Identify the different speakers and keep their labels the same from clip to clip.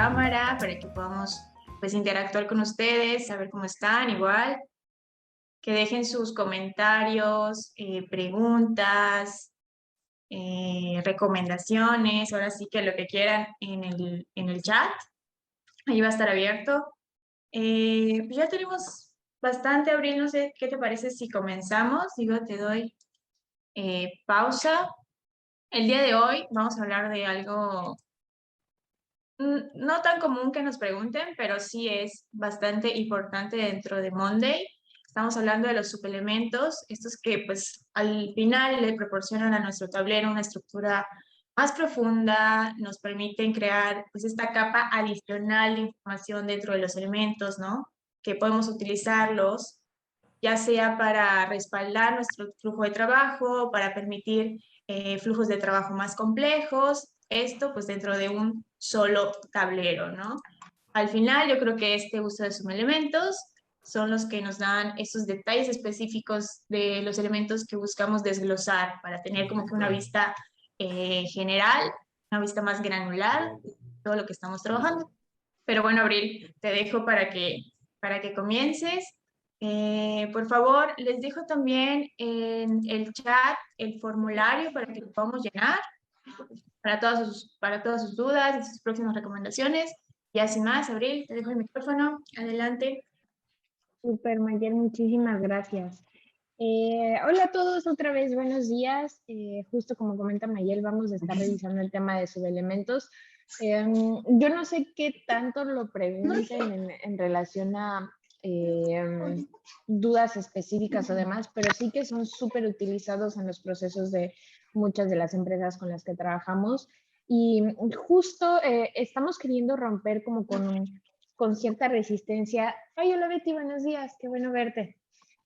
Speaker 1: cámara para que podamos pues interactuar con ustedes, saber cómo están igual, que dejen sus comentarios, preguntas, recomendaciones, ahora sí que lo que quieran en el chat, ahí va a estar abierto. Pues ya tenemos bastante, Abril, no sé qué te parece si comenzamos. Digo, te doy pausa. El día de hoy vamos a hablar de algo no tan común que nos pregunten, pero sí es bastante importante dentro de Monday. Estamos hablando de los subelementos, estos que pues al final le proporcionan a nuestro tablero una estructura más profunda, nos permiten crear pues esta capa adicional de información dentro de los elementos, ¿no? Que podemos utilizarlos ya sea para respaldar nuestro flujo de trabajo, para permitir flujos de trabajo más complejos, esto pues dentro de un solo tablero, ¿no? Al final yo creo que este uso de subelementos son los que nos dan esos detalles específicos de los elementos que buscamos desglosar para tener como que una vista general, una vista más granular de todo lo que estamos trabajando. Pero bueno, Abril, te dejo para que comiences. Por favor, les dejo también en el chat el formulario para que lo podamos llenar para todas sus dudas y sus próximas recomendaciones. Y así más, Abril, te dejo el micrófono. Adelante.
Speaker 2: Super, Mayer, muchísimas gracias. Hola a todos, otra vez, buenos días. Justo como comenta Mayel, vamos a estar revisando el tema de subelementos. Yo no sé qué tanto lo pregunten en relación a dudas específicas o demás, pero sí que son súper utilizados en los procesos de muchas de las empresas con las que trabajamos. Y justo estamos queriendo romper como con cierta resistencia. Ay, hola Betty, buenos días, qué bueno verte.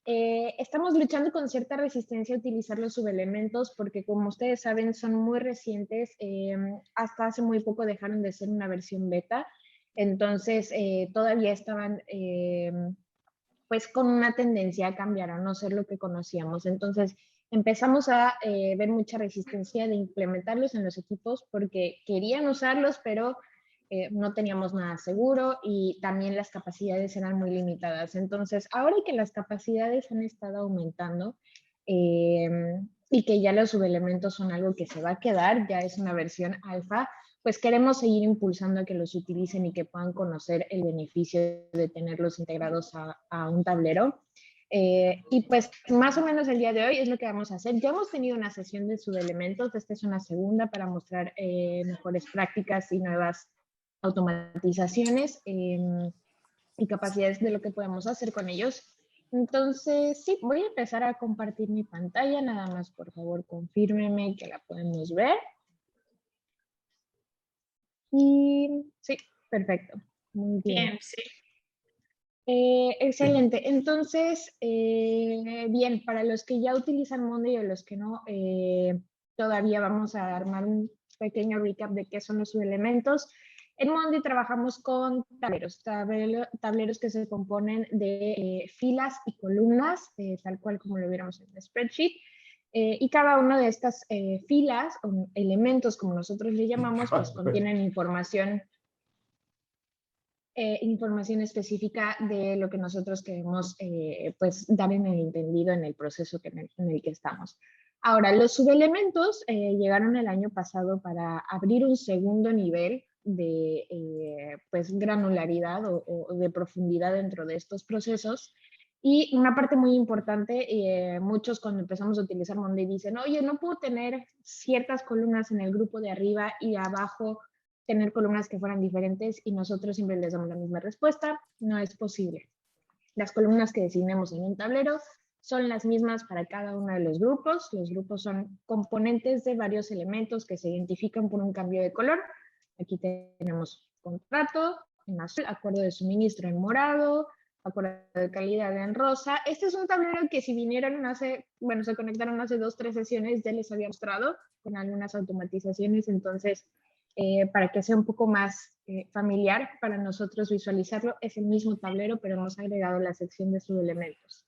Speaker 2: Estamos luchando con cierta resistencia a utilizar los subelementos porque, como ustedes saben, son muy recientes. Hasta hace muy poco dejaron de ser una versión beta. Entonces, todavía estaban pues con una tendencia a cambiar, a no ser lo que conocíamos. Entonces, empezamos a ver mucha resistencia de implementarlos en los equipos porque querían usarlos, pero no teníamos nada seguro y también las capacidades eran muy limitadas. Entonces, ahora que las capacidades han estado aumentando y que ya los subelementos son algo que se va a quedar, ya es una versión alfa, pues queremos seguir impulsando a que los utilicen y que puedan conocer el beneficio de tenerlos integrados a un tablero. Y pues más o menos el día de hoy es lo que vamos a hacer. Ya hemos tenido una sesión de subelementos, esta es una segunda para mostrar mejores prácticas y nuevas automatizaciones y capacidades de lo que podemos hacer con ellos. Entonces, sí, voy a empezar a compartir mi pantalla, nada más por favor confírmeme que la podemos ver. Y sí, perfecto, muy bien.
Speaker 1: Bien, sí.
Speaker 2: Excelente. Entonces, bien, para los que ya utilizan Monday o los que no, todavía vamos a armar un pequeño recap de qué son los subelementos. En Monday trabajamos con tableros que se componen de filas y columnas, tal cual como lo viéramos en el spreadsheet. Y cada una de estas filas o elementos, como nosotros le llamamos, pues contienen información específica de lo que nosotros queremos pues dar en el entendido en el proceso en el que estamos. Ahora, los subelementos llegaron el año pasado para abrir un segundo nivel de pues granularidad o de profundidad dentro de estos procesos. Y una parte muy importante, muchos cuando empezamos a utilizar Monday dicen, oye, no puedo tener ciertas columnas en el grupo de arriba y abajo tener columnas que fueran diferentes y nosotros siempre les damos la misma respuesta, no es posible. Las columnas que designemos en un tablero son las mismas para cada uno de los grupos. Los grupos son componentes de varios elementos que se identifican por un cambio de color. Aquí tenemos contrato en azul, acuerdo de suministro en morado, acuerdo de calidad en rosa. Este es un tablero que si vinieron se conectaron hace 2-3 sesiones, ya les había mostrado con algunas automatizaciones, entonces para que sea un poco más familiar para nosotros visualizarlo, es el mismo tablero, pero hemos agregado la sección de subelementos.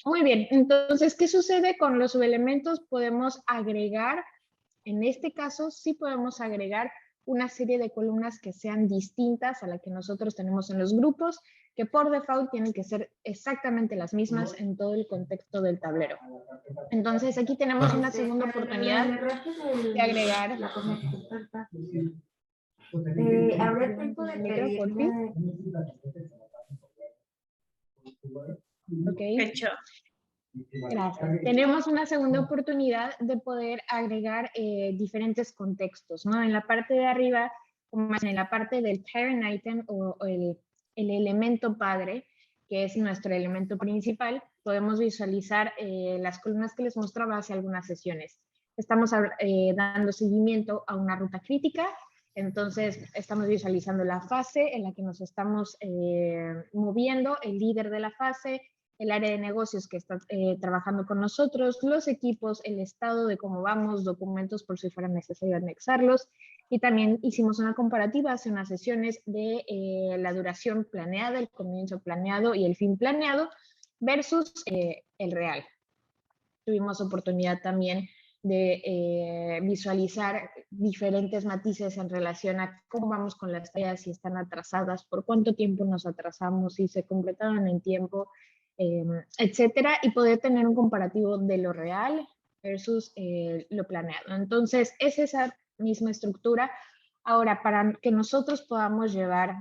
Speaker 2: Muy bien, entonces, ¿qué sucede con los subelementos? Podemos agregar, en este caso, sí podemos agregar una serie de columnas que sean distintas a la que nosotros tenemos en los grupos, que por default tienen que ser exactamente las mismas en todo el contexto del tablero. Entonces aquí tenemos una segunda oportunidad de agregar
Speaker 3: Habrá tiempo de
Speaker 2: micro, por fin. Ok.
Speaker 1: Hecho.
Speaker 2: Gracias. Tenemos una segunda oportunidad de poder agregar diferentes contextos, ¿no? En la parte de arriba, como en la parte del parent item o el elemento padre, que es nuestro elemento principal, podemos visualizar las columnas que les mostraba hace algunas sesiones. Estamos dando seguimiento a una ruta crítica, entonces estamos visualizando la fase en la que nos estamos moviendo, el líder de la fase, el área de negocios que está trabajando con nosotros, los equipos, el estado de cómo vamos, documentos por si fuera necesario anexarlos. Y también hicimos una comparativa hace unas sesiones de la duración planeada, el comienzo planeado y el fin planeado versus el real. Tuvimos oportunidad también de visualizar diferentes matices en relación a cómo vamos con las tareas, si están atrasadas, por cuánto tiempo nos atrasamos, si se completaron en tiempo, etcétera, y poder tener un comparativo de lo real versus lo planeado. Entonces, es esa misma estructura. Ahora, para que nosotros podamos llevar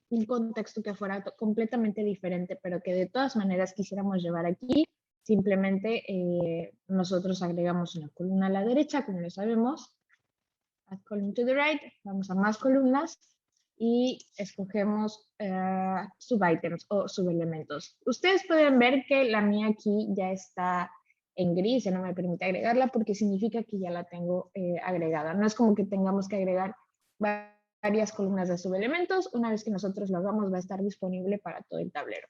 Speaker 2: un contexto que fuera completamente diferente, pero que de todas maneras quisiéramos llevar aquí, simplemente nosotros agregamos una columna a la derecha, como lo sabemos, add column to the right, vamos a más columnas, y escogemos subitems o subelementos. Ustedes pueden ver que la mía aquí ya está en gris, ya no me permite agregarla porque significa que ya la tengo agregada. No es como que tengamos que agregar varias columnas de subelementos. Una vez que nosotros lo hagamos, va a estar disponible para todo el tablero.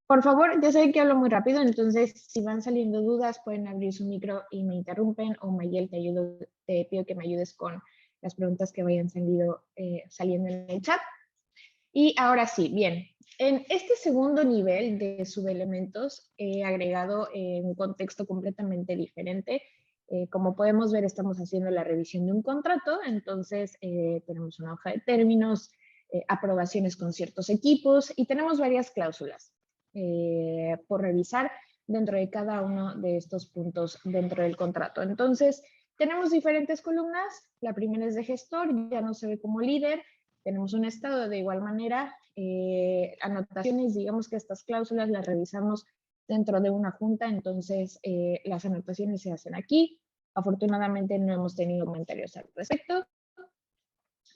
Speaker 2: Por favor, ya sé que hablo muy rápido, entonces si van saliendo dudas pueden abrir su micro y me interrumpen, o Mayel, te pido que me ayudes con las preguntas que vayan saliendo en el chat. Y ahora sí, bien, en este segundo nivel de subelementos he agregado un contexto completamente diferente. Como podemos ver, estamos haciendo la revisión de un contrato, entonces tenemos una hoja de términos, aprobaciones con ciertos equipos y tenemos varias cláusulas por revisar dentro de cada uno de estos puntos dentro del contrato. Entonces, tenemos diferentes columnas. La primera es de gestor, ya no se ve como líder. Tenemos un estado de igual manera. Anotaciones, digamos que estas cláusulas las revisamos dentro de una junta, entonces las anotaciones se hacen aquí. Afortunadamente no hemos tenido comentarios al respecto.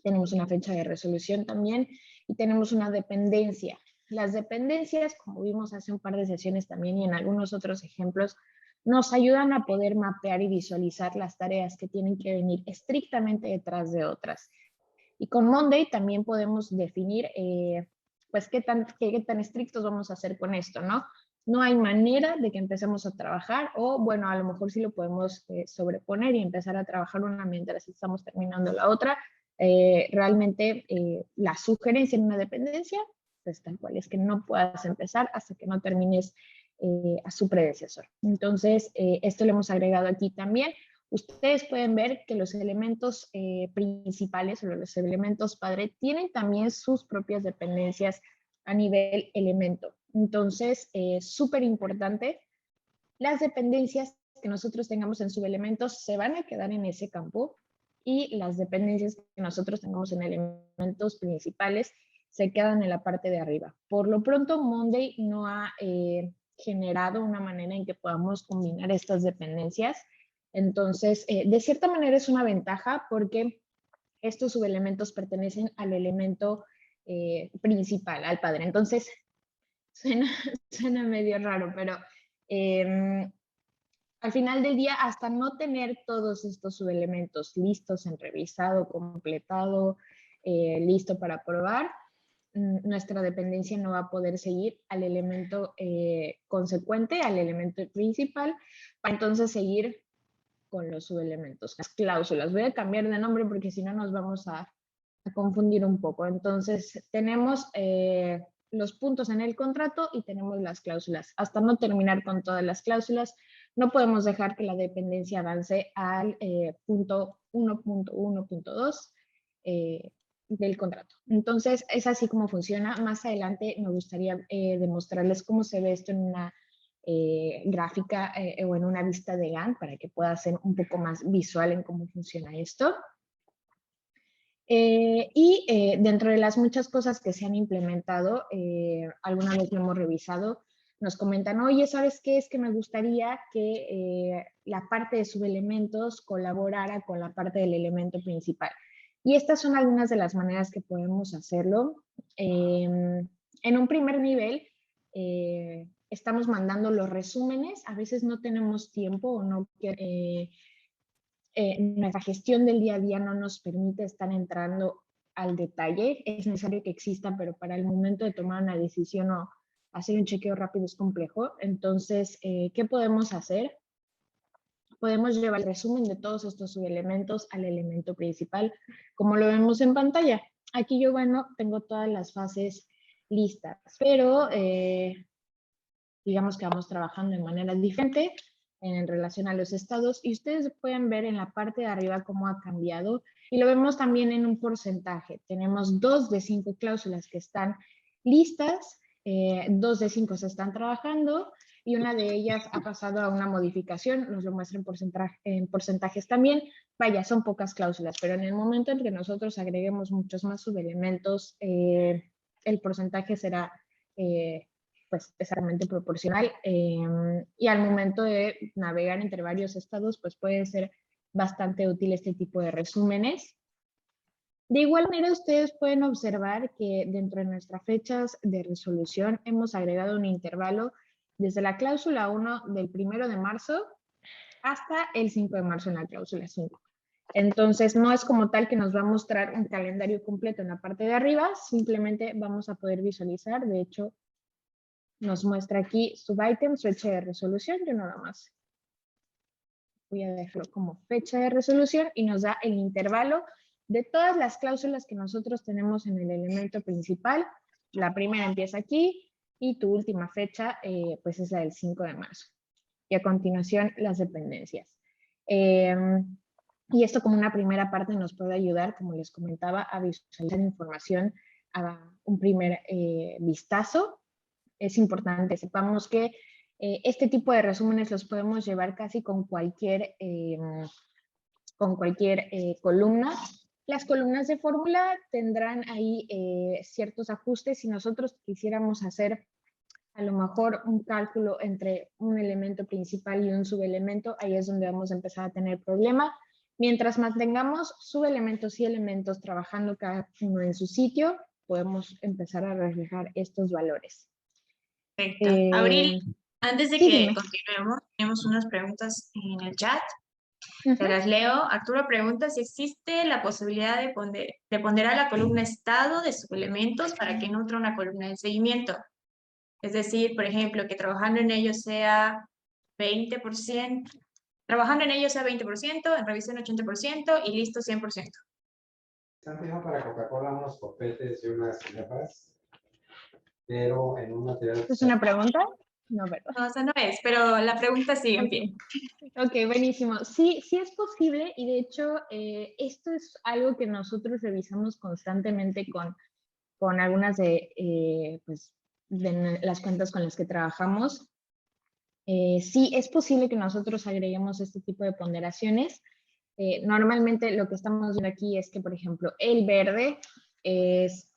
Speaker 2: Tenemos una fecha de resolución también y tenemos una dependencia. Las dependencias, como vimos hace un par de sesiones también y en algunos otros ejemplos, nos ayudan a poder mapear y visualizar las tareas que tienen que venir estrictamente detrás de otras. Y con Monday también podemos definir pues qué tan estrictos vamos a hacer con esto, ¿no? No hay manera de que empecemos a trabajar o, bueno, a lo mejor sí lo podemos sobreponer y empezar a trabajar una mientras estamos terminando la otra. Realmente la sugerencia en una dependencia, pues tal cual, es que no puedas empezar hasta que no termines a su predecesor. Entonces, esto lo hemos agregado aquí también. Ustedes pueden ver que los elementos principales o los elementos padre tienen también sus propias dependencias a nivel elemento. Entonces, súper importante, las dependencias que nosotros tengamos en subelementos se van a quedar en ese campo y las dependencias que nosotros tengamos en elementos principales se quedan en la parte de arriba. Por lo pronto, Monday no ha generado una manera en que podamos combinar estas dependencias. Entonces, de cierta manera es una ventaja porque estos subelementos pertenecen al elemento principal, al padre. Entonces, suena medio raro, pero al final del día, hasta no tener todos estos subelementos listos en revisado, completado, listo para probar, nuestra dependencia no va a poder seguir al elemento consecuente, al elemento principal, para entonces seguir con los subelementos, las cláusulas. Voy a cambiar de nombre porque si no nos vamos a confundir un poco. Entonces, tenemos los puntos en el contrato y tenemos las cláusulas. Hasta no terminar con todas las cláusulas, no podemos dejar que la dependencia avance al punto 1.1.2 del contrato. Entonces, es así como funciona. Más adelante me gustaría demostrarles cómo se ve esto en una gráfica o en una vista de Gantt para que pueda ser un poco más visual en cómo funciona esto. Dentro de las muchas cosas que se han implementado, alguna vez lo hemos revisado, nos comentan, oye, ¿sabes qué? Es que me gustaría que la parte de subelementos colaborara con la parte del elemento principal. Y estas son algunas de las maneras que podemos hacerlo. En un primer nivel, estamos mandando los resúmenes. A veces no tenemos tiempo o no nuestra gestión del día a día no nos permite estar entrando al detalle. Es necesario que exista, pero para el momento de tomar una decisión o hacer un chequeo rápido es complejo. Entonces, ¿qué podemos hacer? Podemos llevar el resumen de todos estos subelementos al elemento principal, como lo vemos en pantalla. Aquí yo, bueno, tengo todas las fases listas, pero digamos que vamos trabajando de manera diferente en relación a los estados y ustedes pueden ver en la parte de arriba cómo ha cambiado y lo vemos también en un porcentaje. Tenemos 2 de 5 cláusulas que están listas, 2 de 5 se están trabajando y una de ellas ha pasado a una modificación, nos lo muestra en porcentajes también. Vaya, son pocas cláusulas, pero en el momento en que nosotros agreguemos muchos más subelementos, el porcentaje será pues exactamente proporcional y al momento de navegar entre varios estados pues puede ser bastante útil este tipo de resúmenes. De igual manera ustedes pueden observar que dentro de nuestras fechas de resolución hemos agregado un intervalo desde la cláusula 1 del 1 de marzo hasta el 5 de marzo en la cláusula 5. Entonces no es como tal que nos va a mostrar un calendario completo en la parte de arriba, simplemente vamos a poder visualizar, de hecho nos muestra aquí subitems, fecha de resolución, yo nada más voy a dejarlo como fecha de resolución y nos da el intervalo de todas las cláusulas que nosotros tenemos en el elemento principal. La primera empieza aquí y tu última fecha pues es la del 5 de marzo. Y a continuación las dependencias. Y esto como una primera parte nos puede ayudar, como les comentaba, a visualizar información a un primer vistazo. Es importante, sepamos que este tipo de resúmenes los podemos llevar casi con cualquier columna. Las columnas de fórmula tendrán ahí ciertos ajustes. Si nosotros quisiéramos hacer a lo mejor un cálculo entre un elemento principal y un subelemento, ahí es donde vamos a empezar a tener problema. Mientras mantengamos subelementos y elementos trabajando cada uno en su sitio, podemos empezar a reflejar estos valores.
Speaker 1: Perfecto. Abril, antes de
Speaker 2: sí,
Speaker 1: que
Speaker 2: dime.
Speaker 1: continuemos, tenemos unas preguntas en el chat. Te las leo. Arturo pregunta si existe la posibilidad de ponderar la columna estado de subelementos para que nutra una columna de seguimiento. Es decir, por ejemplo, que trabajando en ello sea 20%, trabajando en ello sea 20%, en revisión 80% y listo 100%.
Speaker 4: Están pidiendo para Coca-Cola unos copetes y unas gafas, pero en un material...
Speaker 2: ¿Es una pregunta? No, ¿verdad?
Speaker 1: No, esa no es, pero la pregunta sigue en pie.
Speaker 2: Ok, buenísimo. Sí, sí es posible y de hecho esto es algo que nosotros revisamos constantemente con algunas pues, de las cuentas con las que trabajamos. Sí es posible que nosotros agreguemos este tipo de ponderaciones. Normalmente lo que estamos viendo aquí es que, por ejemplo, el verde es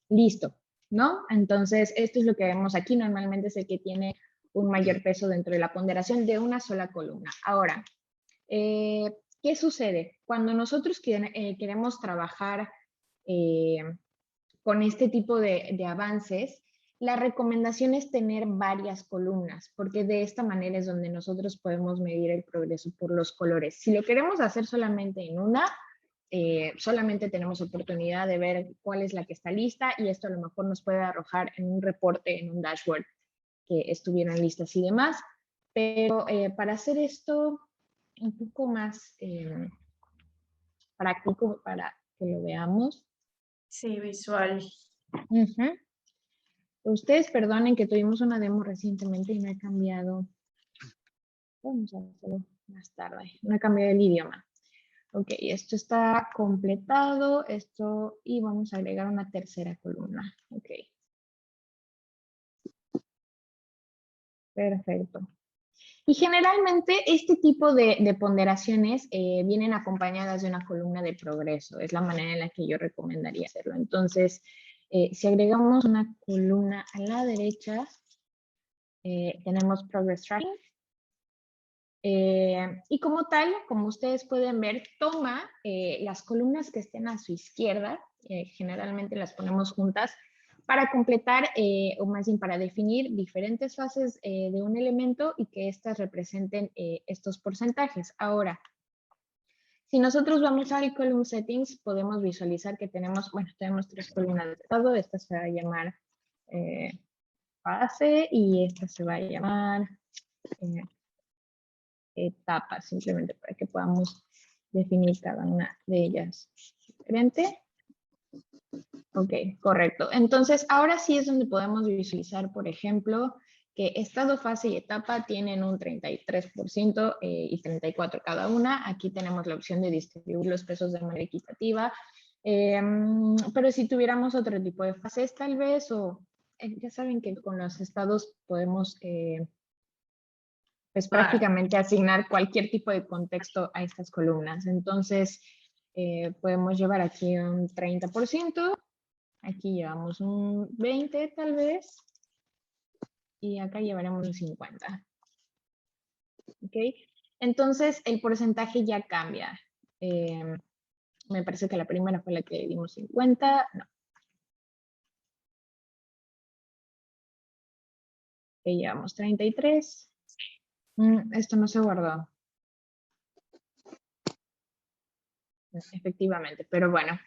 Speaker 2: listo, ¿no? Entonces, esto es lo que vemos aquí. Normalmente es el que tiene un mayor peso dentro de la ponderación de una sola columna. Ahora, ¿qué sucede? Cuando nosotros queremos trabajar con este tipo de avances, la recomendación es tener varias columnas, porque de esta manera es donde nosotros podemos medir el progreso por los colores. Si lo queremos hacer solamente en una, solamente tenemos oportunidad de ver cuál es la que está lista y esto a lo mejor nos puede arrojar en un reporte, en un dashboard, que estuvieran listas y demás. Pero para hacer esto un poco más práctico para que lo veamos.
Speaker 1: Sí, visual.
Speaker 2: Ustedes perdonen que tuvimos una demo recientemente y me he cambiado Vamos a hacerlo más tarde. No he cambiado el idioma. Ok, esto está completado. Esto, y vamos a agregar una tercera columna. Ok. Perfecto. Y generalmente este tipo de ponderaciones vienen acompañadas de una columna de progreso. Es la manera en la que yo recomendaría hacerlo. Entonces, si agregamos una columna a la derecha, tenemos Progress Tracking. Y como tal, como ustedes pueden ver, toma las columnas que estén a su izquierda, generalmente las ponemos juntas, para completar, o más bien para definir diferentes fases de un elemento y que éstas representen estos porcentajes. Ahora, si nosotros vamos al column settings, podemos visualizar que tenemos, bueno, tenemos 3 columnas de estado. Esta se va a llamar fase y esta se va a llamar etapa, simplemente para que podamos definir cada una de ellas diferente. Ok, correcto. Entonces, ahora sí es donde podemos visualizar, por ejemplo, que estado, fase y etapa tienen un 33% y 34% cada una. Aquí tenemos la opción de distribuir los pesos de manera equitativa. Pero si tuviéramos otro tipo de fases, tal vez, o ya saben que con los estados podemos pues prácticamente asignar cualquier tipo de contexto a estas columnas. Entonces, podemos llevar aquí un 30%. Aquí llevamos un 20 tal vez, y acá llevaremos un 50. ¿Ok? Entonces el porcentaje ya cambia. Me parece que la primera fue la que dimos 50, no. Ok, llevamos 33. Esto no se guardó. Efectivamente, pero bueno.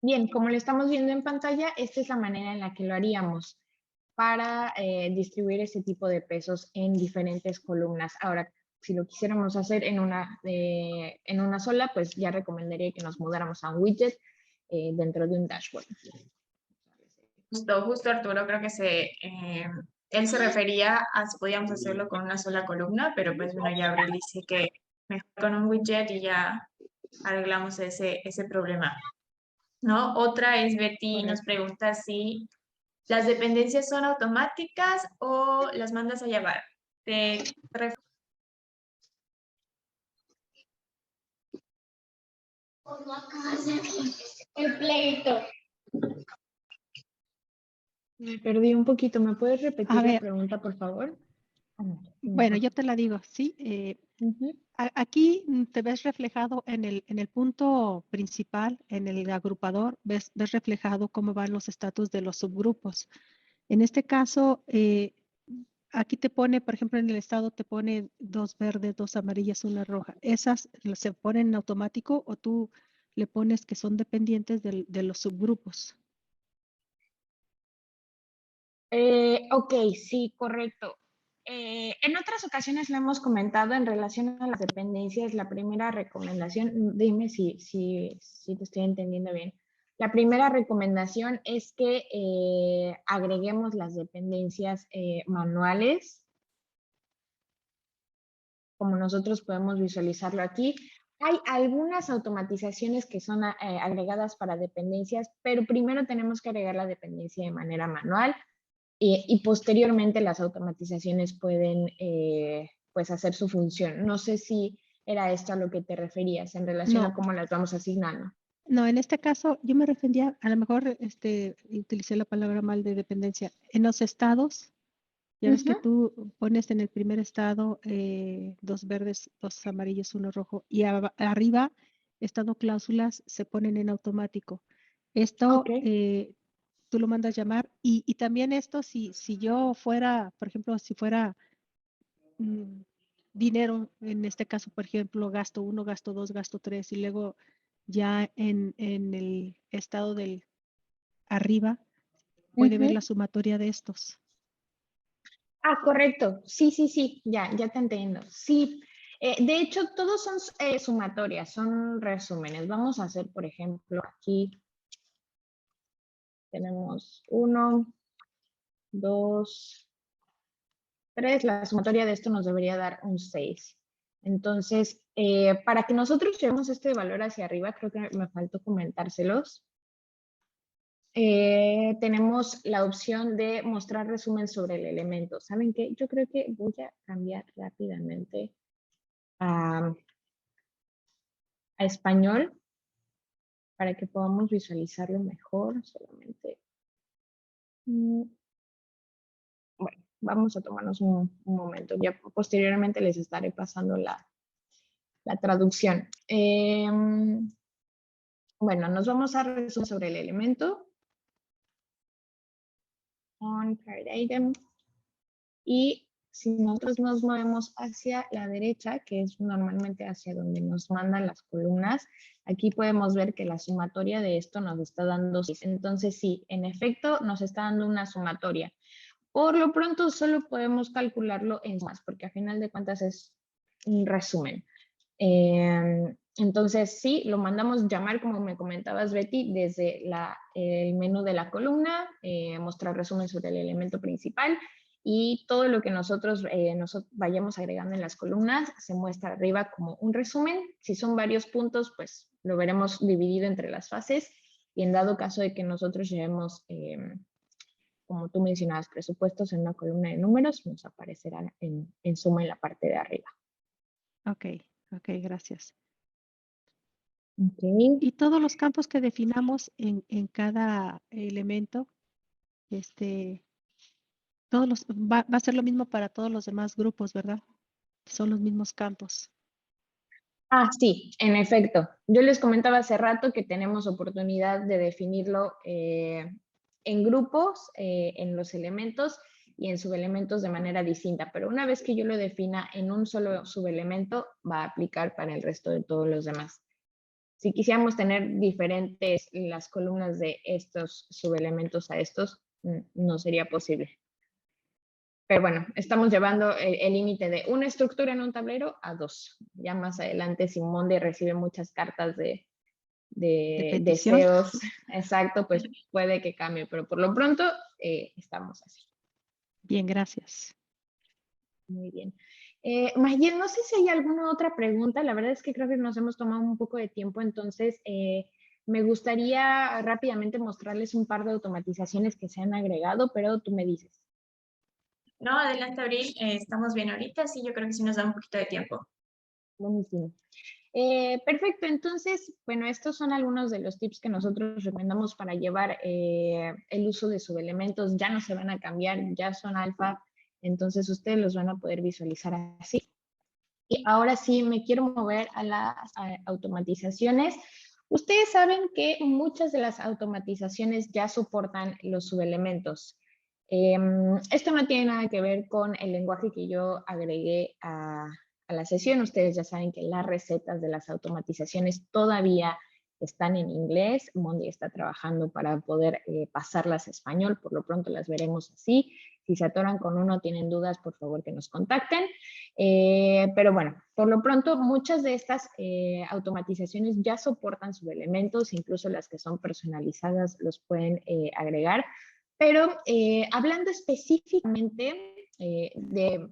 Speaker 2: Bien, como lo estamos viendo en pantalla, esta es la manera en la que lo haríamos para distribuir ese tipo de pesos en diferentes columnas. Ahora, si lo quisiéramos hacer en una sola, pues ya recomendaría que nos mudáramos a un widget dentro de un dashboard.
Speaker 1: Justo Arturo, creo que él se refería a si podíamos hacerlo con una sola columna, pero pues bueno, ya Abril dice que mejor con un widget y ya arreglamos ese problema, ¿no? Otra es Betty, nos pregunta si las dependencias son automáticas o las mandas a llamar.
Speaker 2: El pleito. Me perdí un poquito. ¿Me puedes repetir la pregunta, por favor?
Speaker 5: Bueno, yo te la digo, sí. Aquí te ves reflejado en el punto principal, en el agrupador, ves reflejado cómo van los estatus de los subgrupos. En este caso, aquí te pone, por ejemplo, en el estado te pone 2 verdes, 2 amarillas, 1 roja. ¿Esas se ponen en automático o tú le pones que son dependientes de los subgrupos?
Speaker 2: Ok, sí, correcto. En otras ocasiones lo hemos comentado en relación a las dependencias. La primera recomendación, dime si te estoy entendiendo bien. La primera recomendación es que agreguemos las dependencias manuales, como nosotros podemos visualizarlo aquí. Hay algunas automatizaciones que son agregadas para dependencias, pero primero tenemos que agregar la dependencia de manera manual. Y posteriormente las automatizaciones pueden pues hacer su función. No sé si era esto a lo que te referías en relación a cómo las vamos asignando.
Speaker 5: No, en este caso yo me refería, a lo mejor utilicé la palabra mal de dependencia. En los estados, ya ves que tú pones en el primer estado 2 verdes, 2 amarillos, 1 rojo, y arriba, estado cláusulas se ponen en automático. Esto tú lo mandas llamar, y también esto, si yo fuera, por ejemplo, si fuera dinero, en este caso, por ejemplo, gasto 1, gasto 2, gasto 3, y luego ya en el estado del arriba, puede ver la sumatoria de estos.
Speaker 2: Ah, correcto. Sí, ya te entiendo. Sí, de hecho, todos son sumatorias, son resúmenes. Vamos a hacer, por ejemplo, aquí tenemos 1, 2, 3, la sumatoria de esto nos debería dar un 6. Entonces, para que nosotros llevemos este valor hacia arriba, creo que me faltó comentárselos. Tenemos la opción de mostrar resumen sobre el elemento. ¿Saben qué? Yo creo que voy a cambiar rápidamente a español para que podamos visualizarlo mejor. Solamente. Bueno, vamos a tomarnos un momento. Ya posteriormente les estaré pasando la traducción. Bueno, nos vamos a resumir sobre el elemento. On card item. Y si nosotros nos movemos hacia la derecha, que es normalmente hacia donde nos mandan las columnas, aquí podemos ver que la sumatoria de esto nos está dando 6. Entonces sí, en efecto nos está dando una sumatoria. Por lo pronto solo podemos calcularlo en sumas, porque a final de cuentas es un resumen. Entonces sí, lo mandamos llamar, como me comentabas, Betty, desde el menú de la columna, mostrar resumen sobre el elemento principal, y todo lo que nosotros vayamos agregando en las columnas se muestra arriba como un resumen. Si son varios puntos, pues lo veremos dividido entre las fases, y en dado caso de que nosotros llevemos, como tú mencionabas, presupuestos en una columna de números, nos aparecerán en suma en la parte de arriba.
Speaker 5: Ok, gracias.
Speaker 2: Okay.
Speaker 5: Y todos los campos que definamos en cada elemento, va a ser lo mismo para todos los demás grupos, ¿verdad? Son los mismos campos.
Speaker 2: Sí, en efecto. Yo les comentaba hace rato que tenemos oportunidad de definirlo en grupos, en los elementos y en subelementos de manera distinta, pero una vez que yo lo defina en un solo subelemento, va a aplicar para el resto de todos los demás. Si quisiéramos tener diferentes las columnas de estos subelementos a estos, no sería posible. Pero bueno, estamos llevando el límite de una estructura en un tablero a 2. Ya más adelante, si Monday recibe muchas cartas de deseos, exacto, pues puede que cambie, pero por lo pronto estamos así.
Speaker 5: Bien, gracias.
Speaker 2: Muy bien. Mayen, no sé si hay alguna otra pregunta. La verdad es que creo que nos hemos tomado un poco de tiempo, entonces me gustaría rápidamente mostrarles un par de automatizaciones que se han agregado, pero tú me dices.
Speaker 1: No, adelante, Abril. Estamos bien ahorita, sí, yo creo que sí nos da un poquito de tiempo.
Speaker 2: Buenísimo. Perfecto, entonces, bueno, estos son algunos de los tips que nosotros recomendamos para llevar el uso de subelementos. Ya no se van a cambiar, ya son alfa, entonces ustedes los van a poder visualizar así. Y ahora sí me quiero mover a las automatizaciones. Ustedes saben que muchas de las automatizaciones ya soportan los subelementos. Esto no tiene nada que ver con el lenguaje que yo agregué a la sesión. Ustedes ya saben que las recetas de las automatizaciones todavía están en inglés. Monday está trabajando para poder pasarlas a español. Por lo pronto las veremos así. Si se atoran con uno, tienen dudas, por favor que nos contacten. Pero bueno, por lo pronto muchas de estas automatizaciones ya soportan subelementos, incluso las que son personalizadas los pueden agregar. Pero hablando específicamente de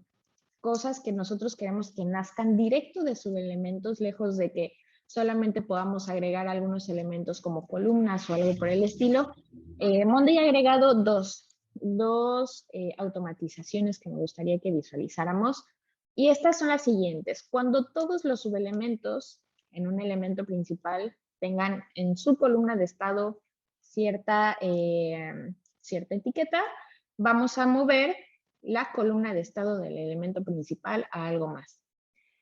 Speaker 2: cosas que nosotros queremos que nazcan directo de subelementos, lejos de que solamente podamos agregar algunos elementos como columnas o algo por el estilo, Monday ha agregado dos automatizaciones que me gustaría que visualizáramos. Y estas son las siguientes. Cuando todos los subelementos en un elemento principal tengan en su columna de estado cierta etiqueta, vamos a mover la columna de estado del elemento principal a algo más.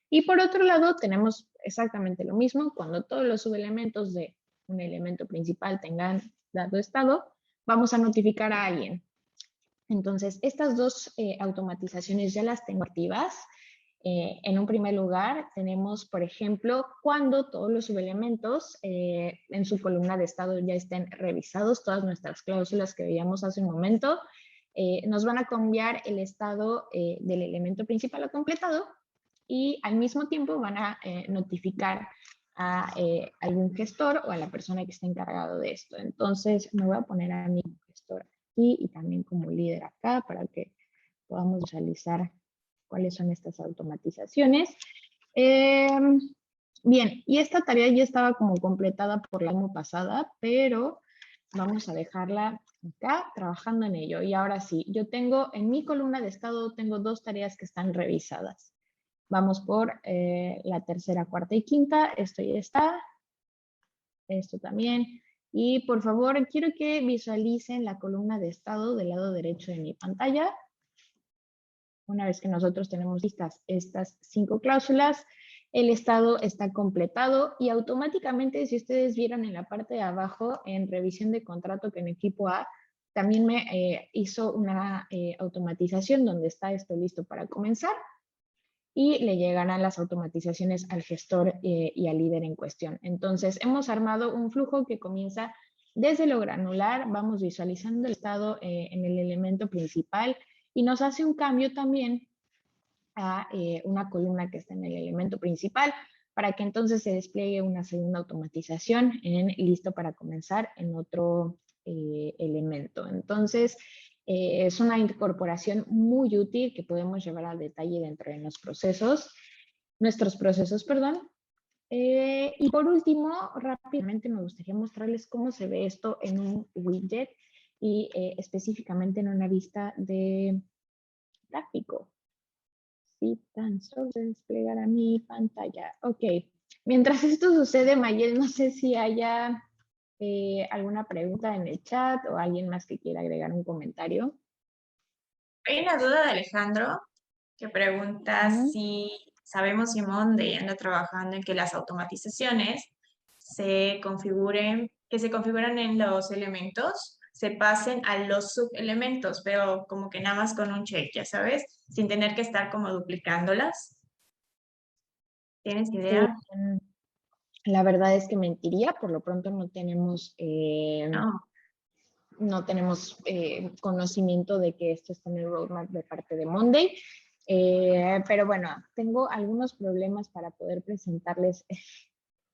Speaker 2: Y por otro lado, tenemos exactamente lo mismo. Cuando todos los subelementos de un elemento principal tengan dado estado, vamos a notificar a alguien. Entonces, estas dos automatizaciones ya las tengo activas. En un primer lugar, tenemos, por ejemplo, cuando todos los subelementos en su columna de estado ya estén revisados, todas nuestras cláusulas que veíamos hace un momento, nos van a cambiar el estado del elemento principal a completado y al mismo tiempo van a notificar a algún gestor o a la persona que esté encargado de esto. Entonces, me voy a poner a mi gestor aquí y también como líder acá para que podamos visualizar cuáles son estas automatizaciones. Bien, y esta tarea ya estaba como completada por la demo pasada, pero vamos a dejarla acá trabajando en ello. Y ahora sí, yo tengo en mi columna de estado, tengo 2 tareas que están revisadas. Vamos por la tercera, cuarta y quinta. Esto ya está. Esto también. Y por favor, quiero que visualicen la columna de estado del lado derecho de mi pantalla. Una vez que nosotros tenemos listas estas 5 cláusulas, el estado está completado y automáticamente, si ustedes vieron en la parte de abajo, en revisión de contrato que en equipo A, también me hizo una automatización donde está esto listo para comenzar y le llegarán las automatizaciones al gestor y al líder en cuestión. Entonces, hemos armado un flujo que comienza desde lo granular, vamos visualizando el estado en el elemento principal y nos hace un cambio también a una columna que está en el elemento principal para que entonces se despliegue una segunda automatización en listo para comenzar en otro elemento. Entonces, es una incorporación muy útil que podemos llevar al detalle dentro de nuestros procesos, perdón. Y por último, rápidamente me gustaría mostrarles cómo se ve esto en un widget y específicamente en una vista de gráfico. Si tan solo desplegara mi pantalla. Ok, mientras esto sucede, Mayel, no sé si haya alguna pregunta en el chat o alguien más que quiera agregar un comentario.
Speaker 1: Hay una duda de Alejandro que pregunta si sabemos si Monday anda trabajando en que las automatizaciones se configuren en los elementos, se pasen a los subelementos, pero como que nada más con un check, ya sabes, sin tener que estar como duplicándolas. ¿Tienes idea?
Speaker 2: La verdad es que mentiría, por lo pronto no tenemos, no tenemos conocimiento de que esto está en el roadmap de parte de Monday. Pero bueno, tengo algunos problemas para poder presentarles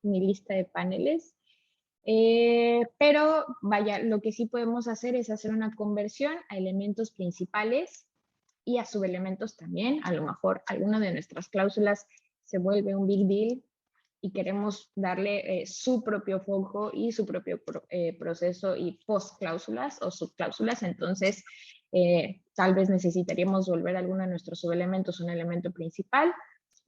Speaker 2: mi lista de paneles. Pero vaya, lo que sí podemos hacer es hacer una conversión a elementos principales y a subelementos también. A lo mejor alguna de nuestras cláusulas se vuelve un big deal y queremos darle su propio foco y su propio proceso y post cláusulas o subcláusulas. Entonces, tal vez necesitaríamos volver alguno de nuestros subelementos un elemento principal.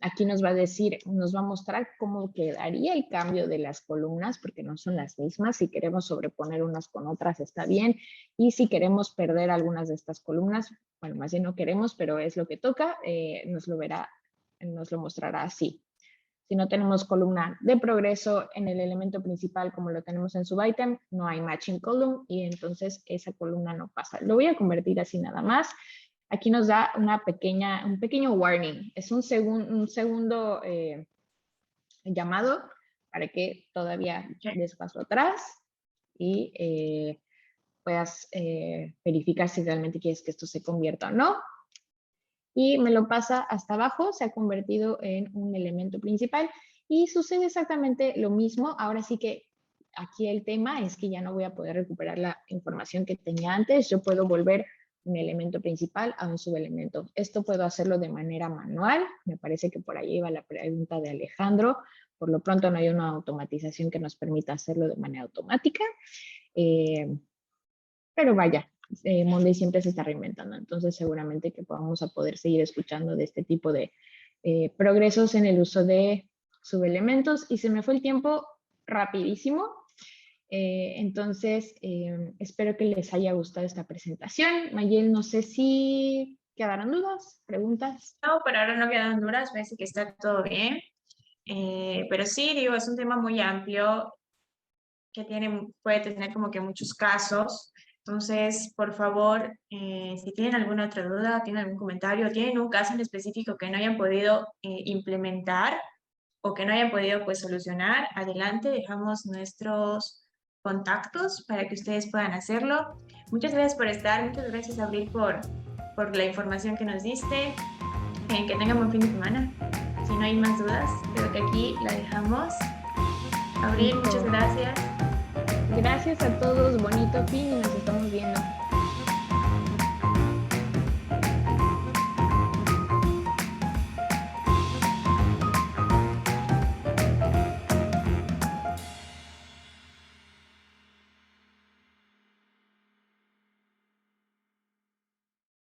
Speaker 2: Aquí nos va a decir, nos va a mostrar cómo quedaría el cambio de las columnas, porque no son las mismas. Si queremos sobreponer unas con otras, está bien. Y si queremos perder algunas de estas columnas, bueno, más bien no queremos, pero es lo que toca, nos lo mostrará así. Si no tenemos columna de progreso en el elemento principal como lo tenemos en subitem, no hay matching column y entonces esa columna no pasa. Lo voy a convertir así nada más. Aquí nos da un pequeño warning. Es un segundo llamado para que todavía des paso atrás y puedas verificar si realmente quieres que esto se convierta o no. Y me lo pasa hasta abajo, se ha convertido en un elemento principal y sucede exactamente lo mismo. Ahora sí que aquí el tema es que ya no voy a poder recuperar la información que tenía antes. Yo puedo volver un elemento principal a un subelemento. Esto puedo hacerlo de manera manual. Me parece que por ahí iba la pregunta de Alejandro. Por lo pronto no hay una automatización que nos permita hacerlo de manera automática. Pero vaya, Monday siempre se está reinventando, entonces seguramente que vamos a poder seguir escuchando de este tipo de progresos en el uso de subelementos. Y se me fue el tiempo rapidísimo, entonces espero que les haya gustado esta presentación. Mayel, no sé si quedaron dudas, preguntas.
Speaker 1: No, por ahora no quedan dudas, parece que está todo bien. Pero sí, digo, es un tema muy amplio que puede tener como que muchos casos. Entonces, por favor, si tienen alguna otra duda, tienen algún comentario, tienen un caso en específico que no hayan podido implementar o que no hayan podido pues solucionar, adelante, dejamos nuestros contactos para que ustedes puedan hacerlo. Muchas gracias por estar, muchas gracias Abril por la información que nos diste, que tengan buen fin de semana. Si no hay más dudas, creo que aquí la dejamos. Abril, muchas gracias.
Speaker 2: Gracias a todos, bonito fin y nos estamos viendo.